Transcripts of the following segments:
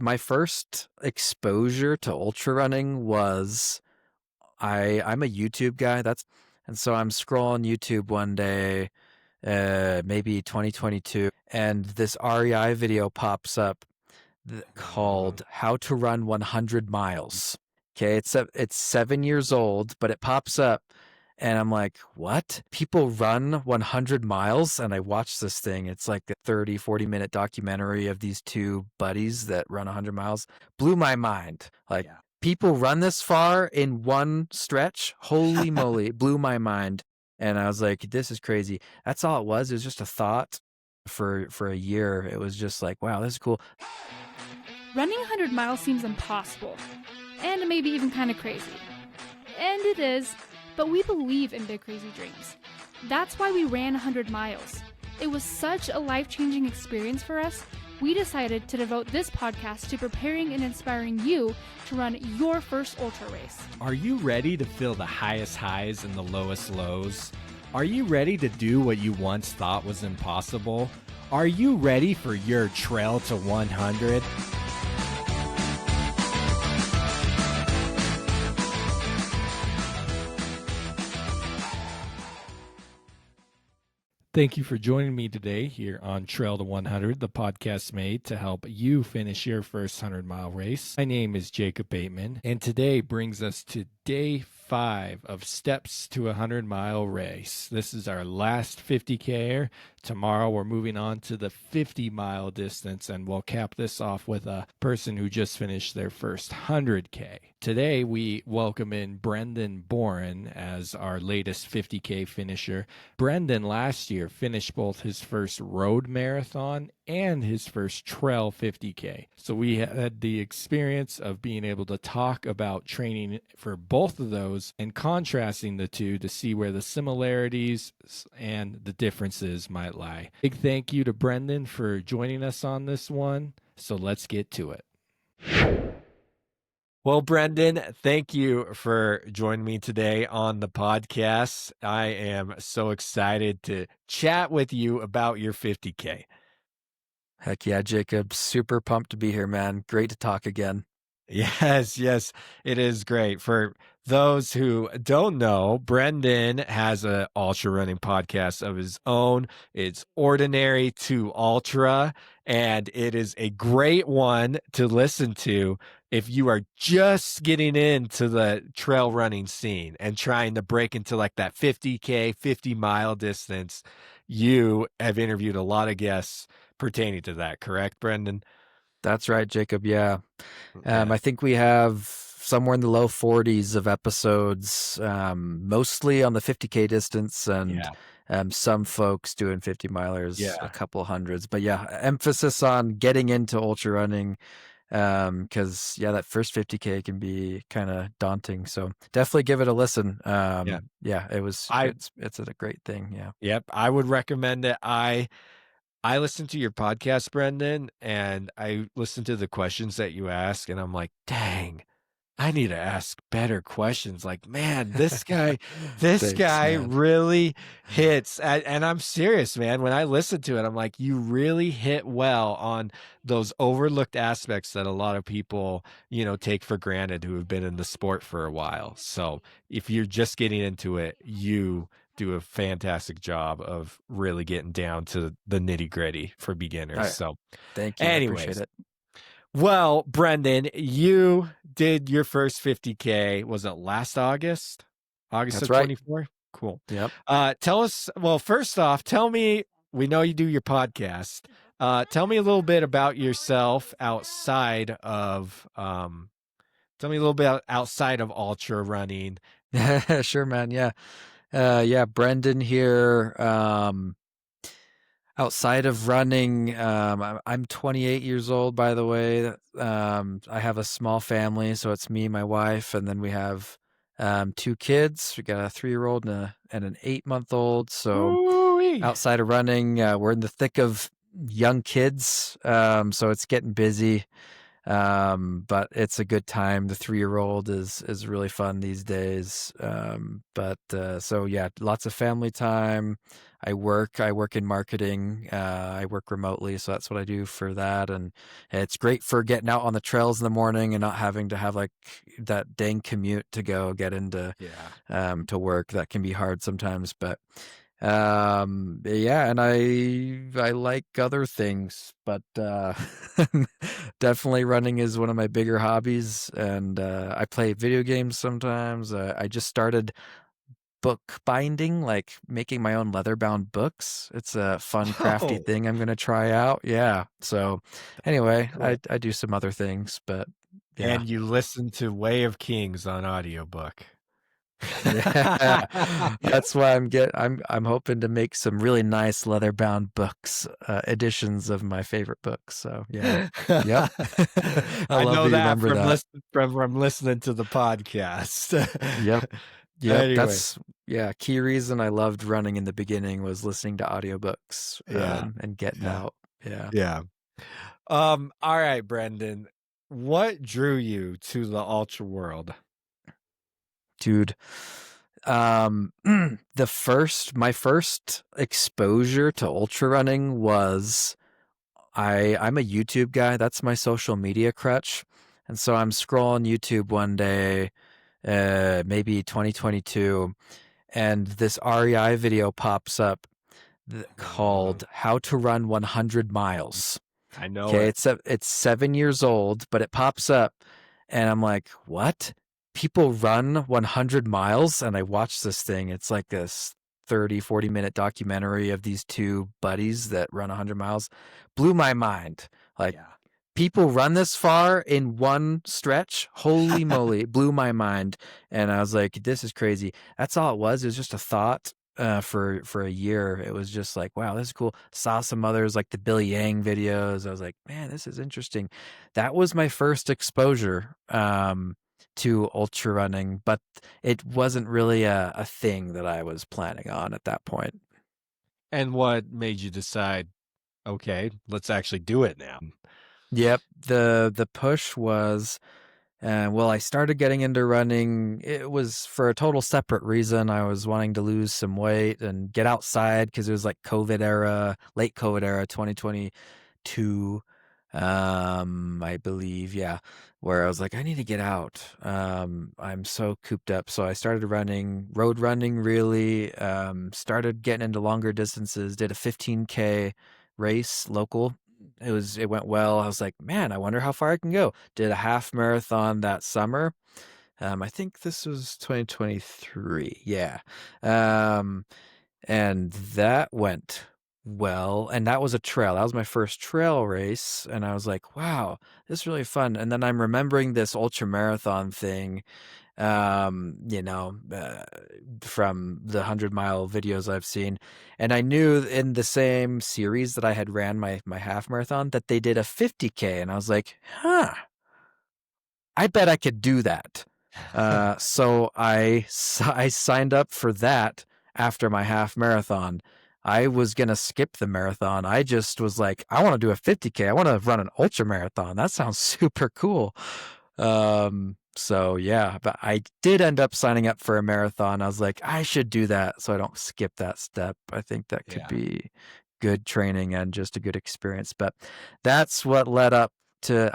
my first exposure to ultra running was I'm a YouTube guy. And so I'm scrolling YouTube one day, maybe 2022, and this REI video pops up called "How to Run 100 Miles." Okay, it's 7 years old, but it pops up, and I'm like, "What? People run 100 miles?" And I watched this thing. It's like a 30-40 minute documentary of these two buddies that run 100 miles. Blew my mind. Like, Yeah. people run this far in one stretch? Holy moly! It blew my mind. And I was like, "This is crazy." That's all it was. It was just a thought for a year. It was just like, "Wow, this is cool." Running 100 miles seems impossible, and maybe even kind of crazy. And it is, but we believe in big crazy dreams. That's why we ran 100 miles. It was such a life-changing experience for us, we decided to devote this podcast to preparing and inspiring you to run your first ultra race. Are you ready to feel the highest highs and the lowest lows? Are you ready to do what you once thought was impossible? Are you ready for your trail to 100? Thank you for joining me today here on Trail to 100, the podcast made to help you finish your first 100-mile race. My name is Jacob Bateman, and today brings us to day 5 of Steps to a 100-mile race. This is our last 50K. Tomorrow we're moving on to the 50-mile distance, and we'll cap this off with a person who just finished their first 100K. Today we welcome in Brendon Boren as our latest 50K finisher. Brendon last year finished both his first road marathon and his first trail 50K. So we had the experience of being able to talk about training for both of those and contrasting the two to see where the similarities and the differences might lie. Big thank you to Brendon for joining us on this one. So let's get to it. Well, Brendon, thank you for joining me today on the podcast. I am so excited to chat with you about your 50K. Heck yeah, Jacob. Super pumped to be here, man. Great to talk again. Yes, it is great. For those who don't know, Brendon has an ultra running podcast of his own. It's Ordinary to Ultra, and it is a great one to listen to if you are just getting into the trail running scene and trying to break into like that 50K, 50-mile distance. You have interviewed a lot of guests pertaining to that, correct, Brendon? That's right, Jacob. Yeah. I think we have somewhere in the low 40s of episodes, mostly on the 50K distance, and some folks doing 50 milers, a couple hundreds. But yeah, emphasis on getting into ultra running, because that first 50K can be kind of daunting. So definitely give it a listen. It's a great thing. Yeah. Yep. I would recommend it. I listened to your podcast, Brendon, and I listened to the questions that you ask, and I'm like, dang, I need to ask better questions. Like, man, this guy man, really hits. And I'm serious, man. When I listen to it, I'm like, you really hit well on those overlooked aspects that a lot of people, take for granted who have been in the sport for a while. So if you're just getting into it, you do a fantastic job of really getting down to the nitty gritty for beginners. Right. So thank you. Anyways, I appreciate it. Well, Brendon, you did your first 50K. Was it last August? August That's of right. 24? Cool. Yep. Tell us, well, first off, tell me, we know you do your podcast. Tell me a little bit about yourself outside of, tell me a little bit outside of ultra running. Sure, man. Yeah. Brendon here. Outside of running, I'm 28 years old, by the way. I have a small family, so it's me, my wife, and then we have 2 kids. We got a 3-year-old and an 8-month-old. So Ooh-wee. Outside of running, we're in the thick of young kids, so it's getting busy. But it's a good time. The 3-year-old is really fun these days. So yeah, lots of family time. I work in marketing. I work remotely, so that's what I do for that. And it's great for getting out on the trails in the morning and not having to have like that dang commute to go get into Yeah. to work. That can be hard sometimes, but yeah, and I like other things, but definitely running is one of my bigger hobbies. And I play video games sometimes. I just started book binding, like making my own leather bound books. It's a fun, crafty Oh, thing I'm gonna try out. Yeah. So anyway, cool. I do some other things, but yeah. And you listen to Way of Kings on audiobook. Yeah. That's why I'm hoping to make some really nice leather bound books, editions of my favorite books. So yeah. Yep. I I love know that you that remember from that. listening to the podcast. Yep. Yep. Anyway, That's yeah, key reason I loved running in the beginning was listening to audiobooks, yeah, and getting yeah, out. Yeah. yeah. All right, Brendon, what drew you to the ultra world? Dude. My first exposure to ultra running was I'm a YouTube guy. That's my social media crutch. And so I'm scrolling YouTube one day, maybe 2022, and this REI video pops up Uh, called How to Run 100 Miles. I know Okay, it. it's 7 years old, but it pops up, and I'm like, what? People run 100 miles? And I watched this thing. It's like this 30-40 minute documentary of these two buddies that run 100 miles. Blew my mind. Like, Yeah. people run this far in one stretch? Holy moly, it blew my mind. And I was like, this is crazy. That's all it was. It was just a thought. For a year, it was just like, wow, this is cool. Saw some others like the Billy Yang videos. I was like, man, this is interesting. That was my first exposure to ultra running, but it wasn't really a thing that I was planning on at that point. And what made you decide, okay, let's actually do it now? Yep, the push was well, I started getting into running. It was for a total separate reason. I was wanting to lose some weight and get outside because it was like COVID era, late COVID era, 2022, I believe, yeah, where I was like, I need to get out. I'm so cooped up. So I started running, road running really, started getting into longer distances, did a 15K race local. It went well. I was like, man, I wonder how far I can go. Did a half marathon that summer. I think this was 2023. Yeah. Um, and that went well. And that was a trail. That was my first trail race. And I was like, wow, this is really fun. And then I'm remembering this ultra marathon thing, you know, from the 100 mile videos I've seen. And I knew in the same series that I had ran my half marathon that they did a 50K. And I was like, huh, I bet I could do that. So I signed up for that after my half marathon. I was going to skip the marathon. I just was like, I want to do a 50K. I want to run an ultra marathon. That sounds super cool. So yeah, but I did end up signing up for a marathon. I was like, I should do that so I don't skip that step. I think that could Yeah. be good training and just a good experience. But that's what led up to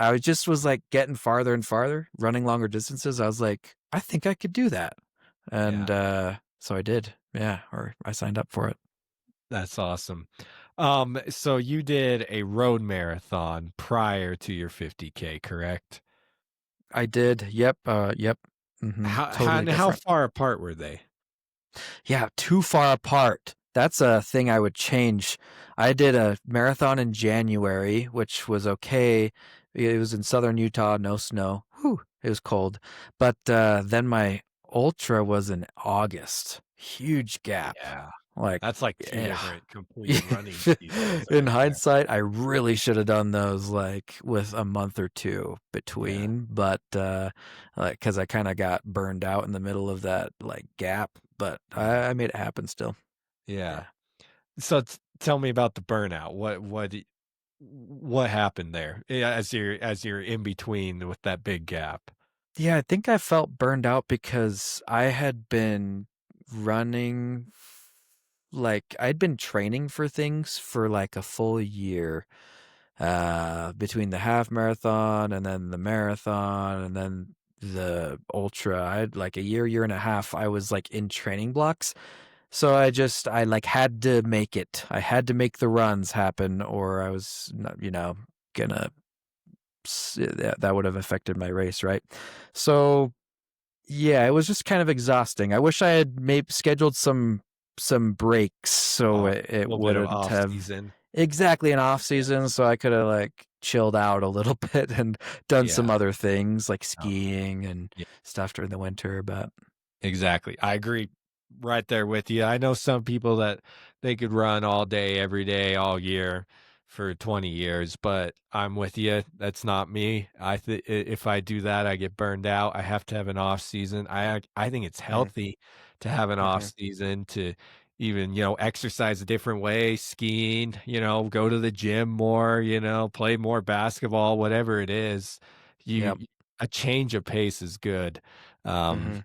was like getting farther and farther, running longer distances. I was like, I think I could do that. And Yeah. so I did. Yeah, or I signed up for it. That's awesome. So you did a road marathon prior to your 50K, correct? I did. Yep. Yep. Totally How different. far apart were they? Yeah, too far apart. That's a thing I would change. I did a marathon in January, which was okay. It was in southern Utah, no snow. Whew, it was cold. But then my ultra was in August. Huge gap. Yeah. Like, That's like two yeah. different complete running seasons In right there. hindsight, I really should have done those like with a month or two Yeah. between, but like because I kind of got burned out in the middle of that like gap, but Yeah. I made it happen still. Yeah. Yeah. So tell me about the burnout. What happened there as you're in between with that big gap? Yeah, I think I felt burned out because I had been running I'd been training for things for like a full year, between the half marathon and then the marathon and then the ultra. I had like a year and a half. I was like in training blocks. So I like had to make it. I had to make the runs happen, or I was not, gonna that would have affected my race, right? So yeah, it was just kind of exhausting. I wish I had maybe scheduled some breaks so A it little bit of wouldn't off have season. exactly an off season, Yes. so I could have like chilled out a little bit and done some Yeah. other things like Oh, skiing and yeah. stuff during the winter. But Exactly. I agree right there with you. I know some people that they could run all day, every day, all year for 20 years, but I'm with you. That's not me. If I do that, I get burned out. I have to have an off season. I think it's mm-hmm, healthy to have an off mm-hmm, season to even, exercise a different way, skiing, go to the gym more, play more basketball, whatever it is. yep, A change of pace is good. Um, mm-hmm,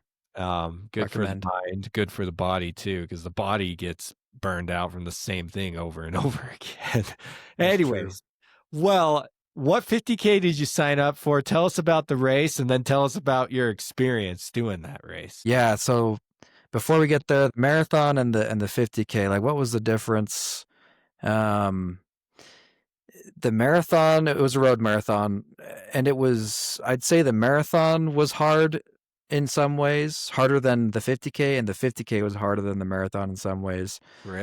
good for the recommend. mind, good for the body too, because the body gets burned out from the same thing over and over again. That's true. Anyways, well, what 50K did you sign up for? Tell us about the race and then tell us about your experience doing that race. Yeah, so before we get the marathon and the 50K, like what was the difference? Um the marathon, it was a road marathon, and I'd say the marathon was hard in some ways, harder than the 50K, and the 50K was harder than the marathon in some ways.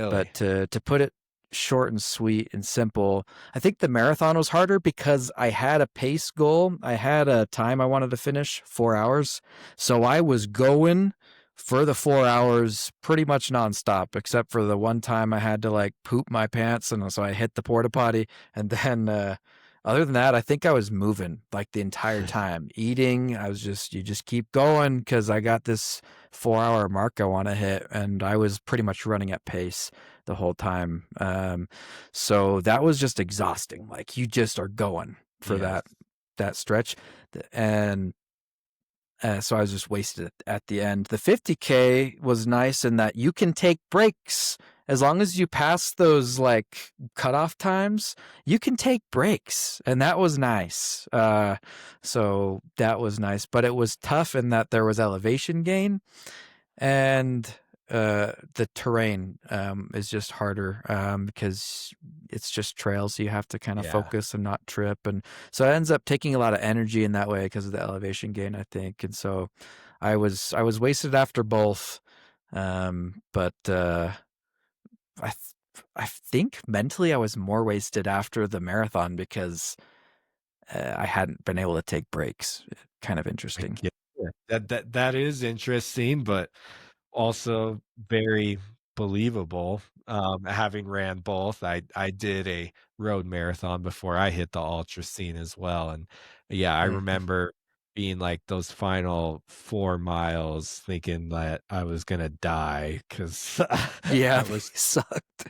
But Really? to put it short and sweet and simple, I think the marathon was harder because I had a pace goal. I had a time I wanted to finish, 4 hours. So I was going for the 4 hours pretty much nonstop, except for the one time I had to like poop my pants. And so I hit the porta potty. And then, other than that, I think I was moving like the entire time, eating. You just keep going because I got this 4 hour mark I want to hit. And I was pretty much running at pace the whole time. So that was just exhausting. Like you just are going for Yes. that stretch. And so I was just wasted at the end. The 50K was nice in that you can take breaks as long as you pass those like cutoff times. You can take breaks, and that was nice. So that was nice, but it was tough in that there was elevation gain, and the terrain is just harder because it's just trails, so you have to kind of Yeah. focus and not trip, and so it ends up taking a lot of energy in that way because of the elevation gain, I think. And so I was wasted after both, but I think mentally I was more wasted after the marathon because I hadn't been able to take breaks. Kind of I interesting. get it. That is interesting, but also very believable. Having ran both, I did a road marathon before I hit the ultra scene as well, and yeah, I Mhm. remember being like those final 4 miles thinking that I was gonna die 'cause Yeah, I they was sucked.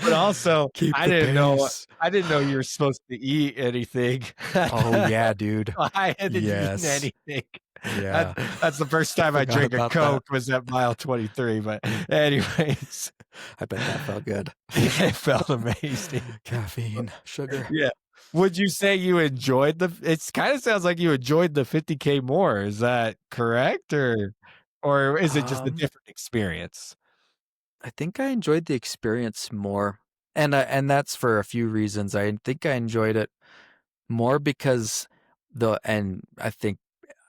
but also, Keep the pace. I didn't know you were supposed to eat anything. Oh yeah, dude. I hadn't eaten Yes. anything. Yeah. That's the first time I Forgot drank a about that. Coke was at mile 23, but anyways, I bet that felt good. it felt amazing. Caffeine, sugar. Yeah. Would you say you enjoyed it's kinda sounds like you enjoyed the 50K more, is that correct, or is it just a Um, different experience? I think I enjoyed the experience more. And that's for a few reasons. I think I enjoyed it more because and I think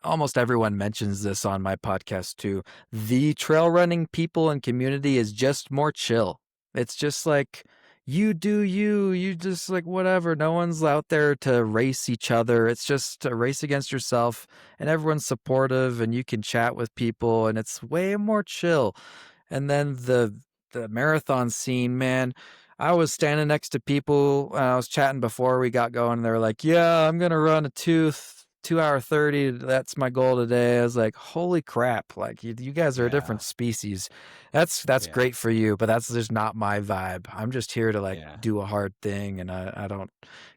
almost everyone mentions this on my podcast too. The trail running people and community is just more chill. It's just like you do you just like whatever. No one's out there to race each other. It's just a race against yourself, and everyone's supportive, and you can chat with people, and it's way more chill. And then the marathon scene, man, I was standing next to people. I was chatting before we got going. And they were like, "Yeah, I'm gonna run a 2 hour 30. That's my goal today." I was like, "Holy crap! Like you guys are a Yeah, different species. That's yeah, great for you, but that's just not my vibe. I'm just here to like yeah, do a hard thing, and I don't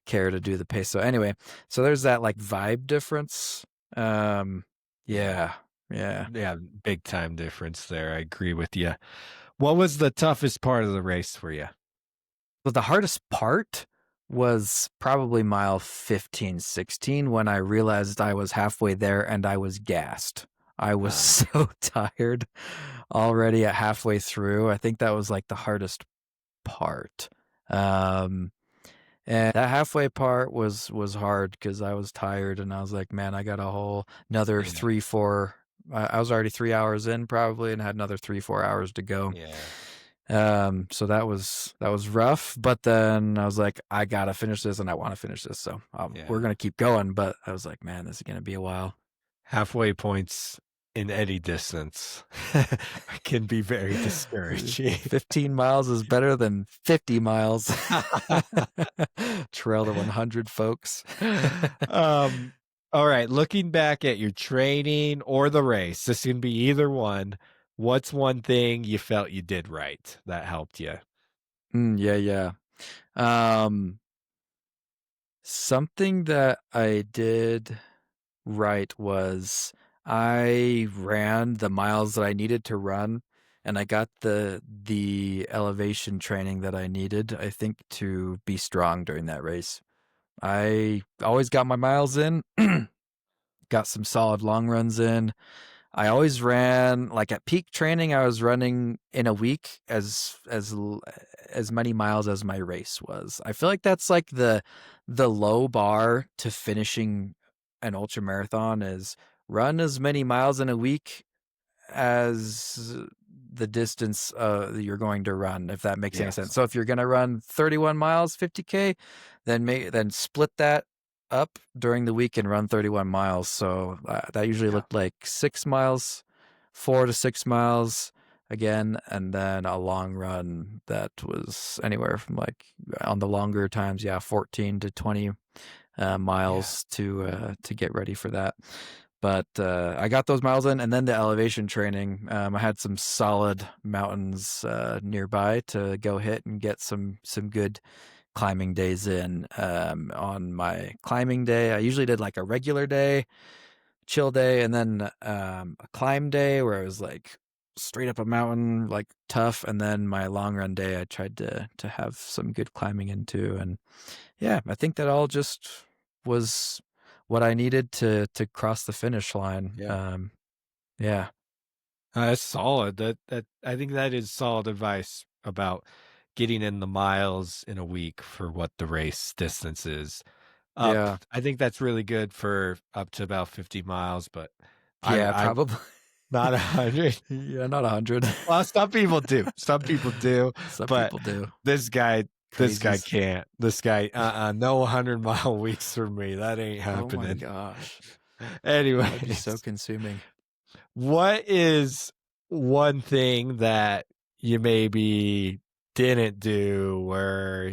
care to do the pace." So anyway, so there's that like vibe difference. Um, yeah. yeah, yeah. Yeah, big time difference there, I agree with you. What was the toughest part of the race for you? But the hardest part was probably mile 15, 16 when I realized I was halfway there and I was gassed. I was so tired already at halfway through. I think that was like the hardest part. And that halfway part was hard because I was tired and I was like, man, I got a whole another Yeah. 3, 4. I was already 3 hours in probably and had another 3, 4 hours to go. Yeah. So that was rough, but then I was like, I gotta finish this and I want to finish this. So we're gonna keep going. But I was like, man, this is gonna be a while. Halfway points in any distance can be very discouraging. 15 miles is better than 50 miles. Trail to 100, folks. All right. Looking back at your training or the race, this can be either one. What's one thing you felt you did right that helped you? Yeah. Something that I did right was I ran the miles that I needed to run, and I got the elevation training that I needed, I think, to be strong during that race. I always got my miles in, got some solid long runs in. I always ran like at peak training. I was running in a week as many miles as my race was. I feel like that's like the low bar to finishing an ultra marathon is run as many miles in a week as the distance you're going to run, if that makes any sense. So if you're going to run 31 miles, 50K, then split that up during the week and run 31 miles. So that usually looked like 6 miles, 4 to 6 miles again, and then a long run that was anywhere from like on the longer times, 14 to 20 miles to get ready for that. But I got those miles in, and then the elevation training. I had some solid mountains nearby to go hit and get some good climbing days in. On my climbing day, I usually did like a regular day, chill day, and then a climb day where I was like straight up a mountain, like tough, and then my long run day, I tried to have some good climbing into, and yeah, I think that all just was what I needed to cross the finish line. Yeah. That's solid. That I think that is solid advice about getting in the miles in a week for what the race distance is. Yeah. I think that's really good for up to about 50 miles, but Yeah, I probably. not 100. Yeah, not 100. Well, some people do. Some people do. Some but people do. This guy Crazies. can't. This guy, no 100-mile weeks for me. That ain't happening. Oh my gosh. Anyway, That'd be so consuming. What is one thing that you maybe didn't do or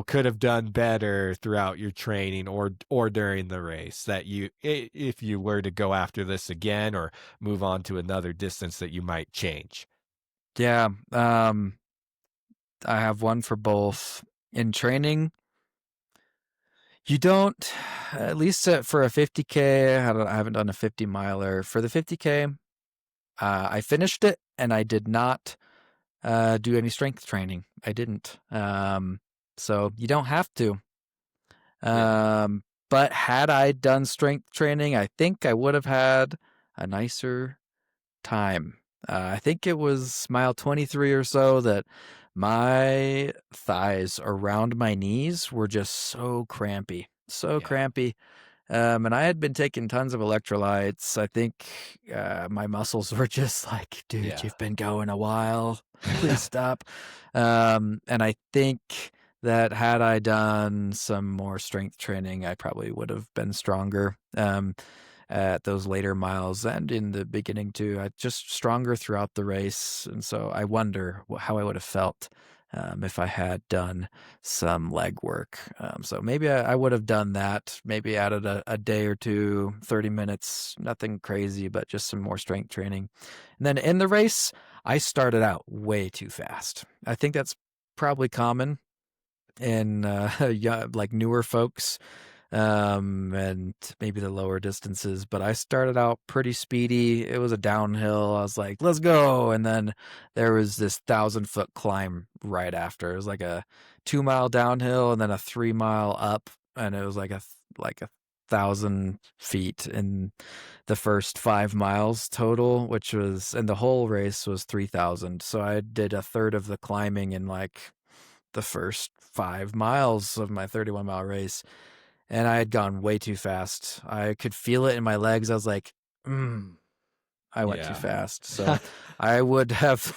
could have done better throughout your training or during the race that if you were to go after this again or move on to another distance that you might change? Yeah. I have one for both. In training, you don't, at least for a 50K, I haven't done a 50 miler. For the 50K, I finished it and I did not do any strength training. I didn't. So you don't have to. But had I done strength training, I think I would have had a nicer time. I think it was mile 23 or so that my thighs around my knees were just so crampy. And I had been taking tons of electrolytes. I think my muscles were just like, dude, you've been going a while. Please stop. And I think that had I done some more strength training, I probably would have been stronger at those later miles and in the beginning too. I just stronger throughout the race. And so I wonder how I would have felt if I had done some leg work. So maybe I would have done that, maybe added a day or two, 30 minutes, nothing crazy, but just some more strength training. And then in the race, I started out way too fast. I think that's probably common in like newer folks. and maybe the lower distances. But I started out pretty speedy. It was a downhill. I was like, let's go. And then there was this 1,000-foot climb right after. It was like a 2-mile downhill and then a 3-mile up. And it was like a 1,000 feet in the first 5 miles total, which was, and the whole race was 3,000. So I did a third of the climbing in like the first 5 miles of my 31-mile race, and I had gone way too fast. I could feel it in my legs. I was like, I went too Yeah. fast. So I would have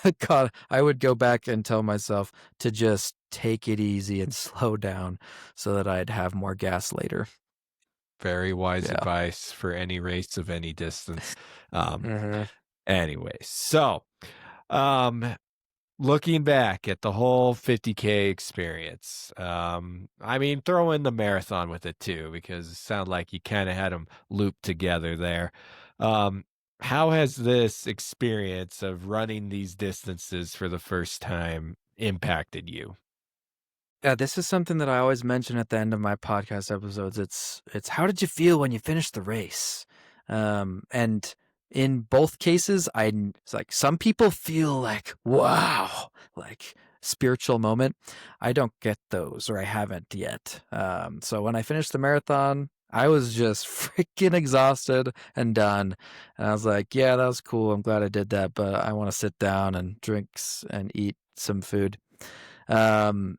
I would go back and tell myself to just take it easy and slow down so that I'd have more gas later. Very wise Yeah. advice for any race of any distance. Mm-hmm. Anyway, so looking back at the whole 50K experience, I mean, throw in the marathon with it too, because it sounded like you kind of had them looped together there. How has this experience of running these distances for the first time impacted you? Yeah, this is something that I always mention at the end of my podcast episodes. It's how did you feel when you finished the race? And in both cases, it's like some people feel like wow, like spiritual moment. I don't get those, or I haven't yet. So when I finished the marathon, I was just freaking exhausted and done. And I was like, yeah, that was cool. I'm glad I did that, but I want to sit down and and eat some food. Um,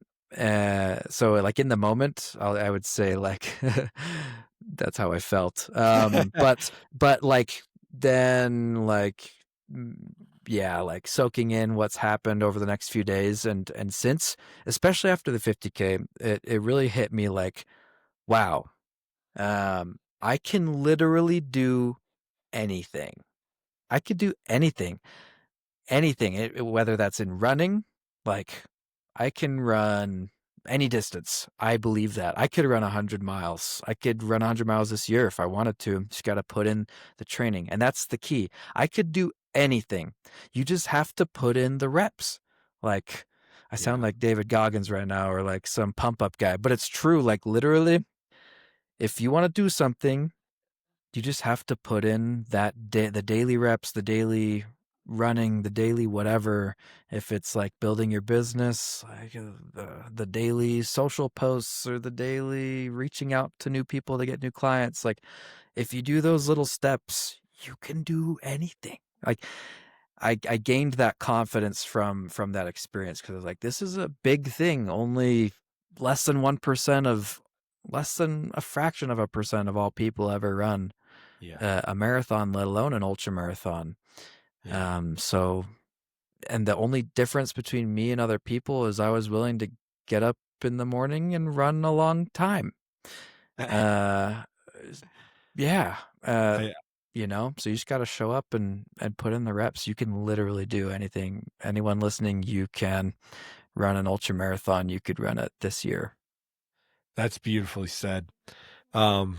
so like in the moment, I would say like that's how I felt. But like then like yeah, like soaking in what's happened over the next few days and since, especially after the 50K, it really hit me like, wow, I can literally do anything. I could do anything, whether that's in running, like I can run any distance. I believe that. I could run 100 miles. I could run 100 miles this year if I wanted to. Just got to put in the training. And that's the key. I could do anything. You just have to put in the reps. Like, I sound Yeah. like David Goggins right now or like some pump up guy, but it's true. Like, literally, if you want to do something, you just have to put in the daily reps, the daily running, the daily whatever. If it's like building your business, like the daily social posts or the daily reaching out to new people to get new clients, like if you do those little steps, you can do anything. Like I gained that confidence from that experience because I was like, this is a big thing. Only less than 1% of less than a fraction of a percent of all people ever run Yeah. a marathon, let alone an ultra marathon. Yeah. So, and the only difference between me and other people is I was willing to get up in the morning and run a long time. Uh, yeah. I, So you just got to show up and put in the reps. You can literally do anything. Anyone listening, you can run an ultra marathon. You could run it this year. That's beautifully said. Um,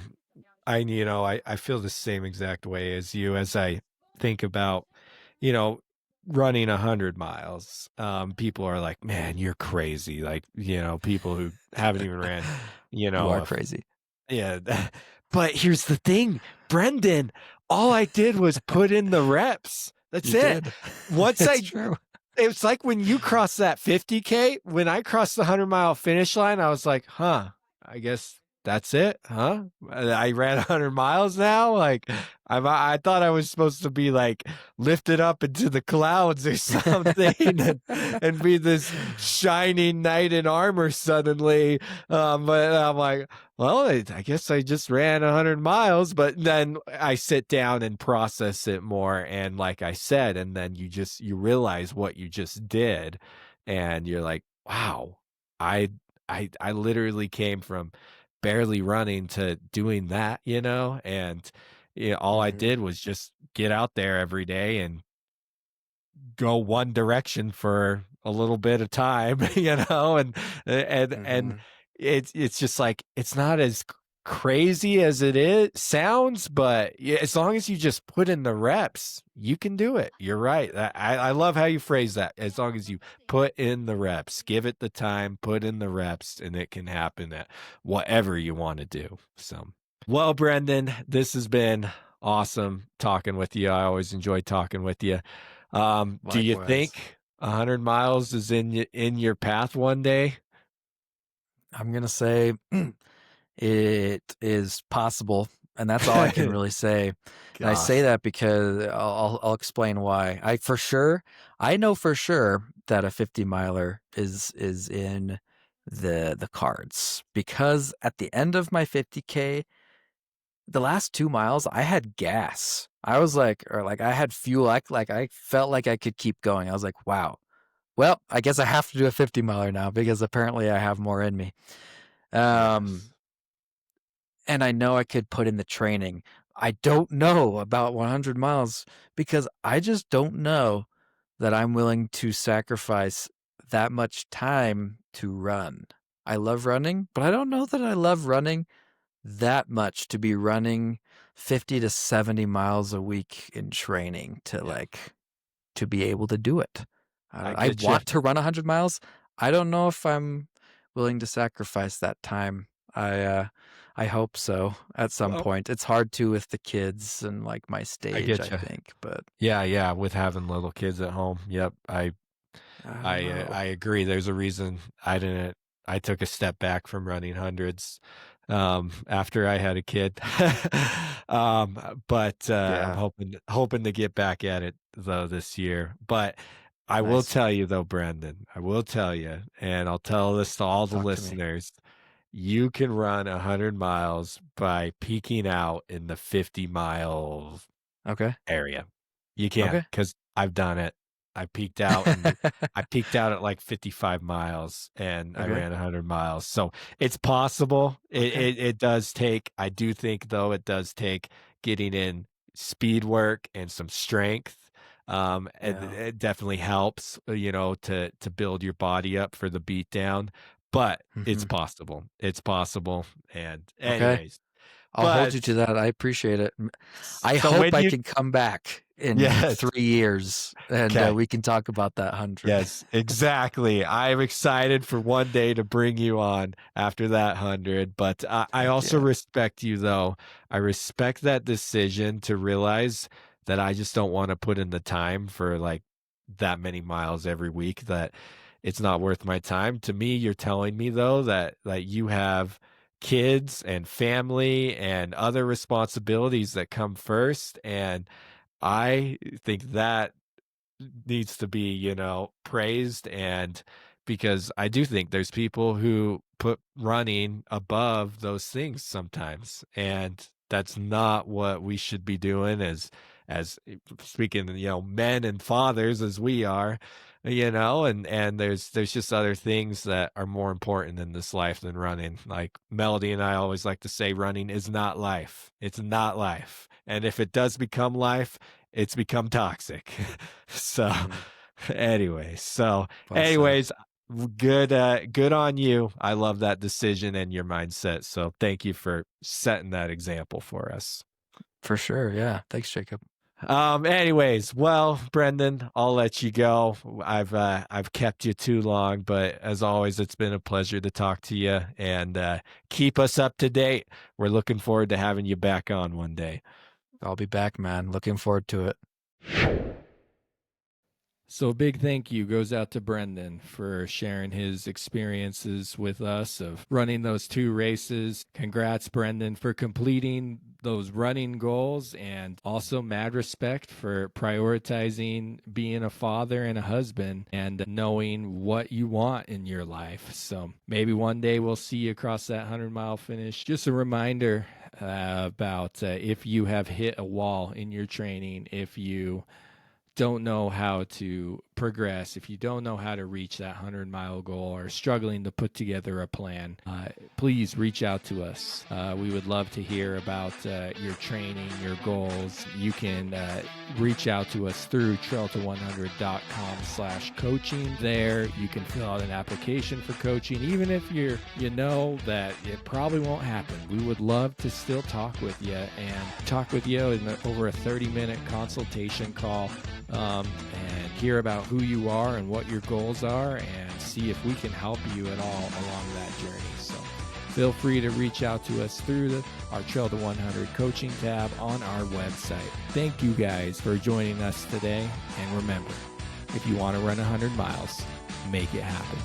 I feel the same exact way as you as I think about, you know, running 100 miles. People are like, man, you're crazy. Like, people who haven't even ran, You are a crazy. yeah. But here's the thing, Brendon, all I did was put in the reps. That's You it. did. Once It's true. it's like when you cross that 50K, when I crossed the 100-mile finish line, I was like, huh, I guess that's it, huh? I ran 100 miles now. Like I thought I was supposed to be like lifted up into the clouds or something and be this shining knight in armor suddenly. But I'm like, well, I guess I just ran 100 miles, but then I sit down and process it more. And like I said, and then you realize what you just did and you're like, wow, I literally came from barely running to doing that, and all I Mhm. did was just get out there every day and go one direction for a little bit of time, and Mhm. it's just like it's not as crazy as it is sounds, but as long as you just put in the reps, you can do it. You're right. I love how you phrase that. As long as you put in the reps, give it the time, put in the reps, and it can happen at whatever you want to do. So, well, Brendon, this has been awesome talking with you. I always enjoy talking with you. Do you Likewise. think 100 miles is in your path one day? I'm gonna say it is possible, and that's all I can really say. And I say Awesome. that because I'll explain why. I know for sure that a 50 miler is in the cards, because at the end of my 50K, the last 2 miles, I had gas. I was like, or like I had fuel. Like I felt like I could keep going. I was like, wow. Well, I guess I have to do a 50 miler now because apparently I have more in me. Yes. And I know I could put in the training. I don't know about 100 miles because I just don't know that I'm willing to sacrifice that much time to run. I love running, but I don't know that I love running that much to be running 50 to 70 miles a week in training Yeah. to be able to do it. I I get you. want to run 100 miles. I don't know if I'm willing to sacrifice that time. I hope so at some Well, point. It's hard to with the kids and like my I stage, get I you. think, but Yeah, with having little kids at home. Yep. I I don't I know. I agree. There's a reason I took a step back from running hundreds after I had a kid. But I'm Yeah, hoping to get back at it though this year. But I will nice. tell you though, Brendon, I will tell you, and I'll tell this to all the Talk to me. listeners. You can run 100 miles by peaking out in the 50-mile Okay. area. You can, Okay. because I've done it. I peaked out at like 55 miles and I Okay. ran 100 miles. So it's possible. Okay. It does take, I do think though, it does take getting in speed work and some strength. And Yeah. it definitely helps, to build your body up for the beat down, but it's Hmm. possible. It's possible. And Okay. anyways, I'll hold you but to that. I appreciate it. I so hope when I you, can come back in yes, 3 years and okay. we can talk about that 100. Yes, exactly. I'm excited for one day to bring you on after that 100, but I Heck also yeah. respect you though. I respect that decision to realize that I just don't want to put in the time for like that many miles every week, that it's not worth my time. To me, you're telling me though that you have kids and family and other responsibilities that come first, and I think that needs to be, praised. And because I do think there's people who put running above those things sometimes. And that's not what we should be doing as speaking, men and fathers as we are, and there's just other things that are more important in this life than running. Like Melody and I always like to say, running is not life. It's not life. And if it does become life, it's become toxic. So Hmm. anyways, Well said. good on you. I love that decision and your mindset. So thank you for setting that example for us. For sure. Yeah. Thanks, Jacob. Anyways, well, Brendon, I'll let you go. I've kept you too long, but as always, it's been a pleasure to talk to you, and keep us up to date. We're looking forward to having you back on one day. I'll be back, man. Looking forward to it. So a big thank you goes out to Brendon for sharing his experiences with us of running those 2 races. Congrats, Brendon, for completing those running goals, and also mad respect for prioritizing being a father and a husband and knowing what you want in your life. So maybe one day we'll see you across that 100-mile finish. Just a reminder about if you have hit a wall in your training, if you don't know how to progress, if you don't know how to reach that 100-mile goal or struggling to put together a plan, please reach out to us. We would love to hear about your training, your goals. You can reach out to us through trailto100.com/coaching. There, you can fill out an application for coaching, even if you know that it probably won't happen. We would love to still talk with you and talk with you in over a 30-minute consultation call, and hear about who you are and what your goals are, and see if we can help you at all along that journey. So feel free to reach out to us through our Trail to 100 coaching tab on our website. Thank you guys for joining us today. And remember, if you want to run 100 miles, make it happen.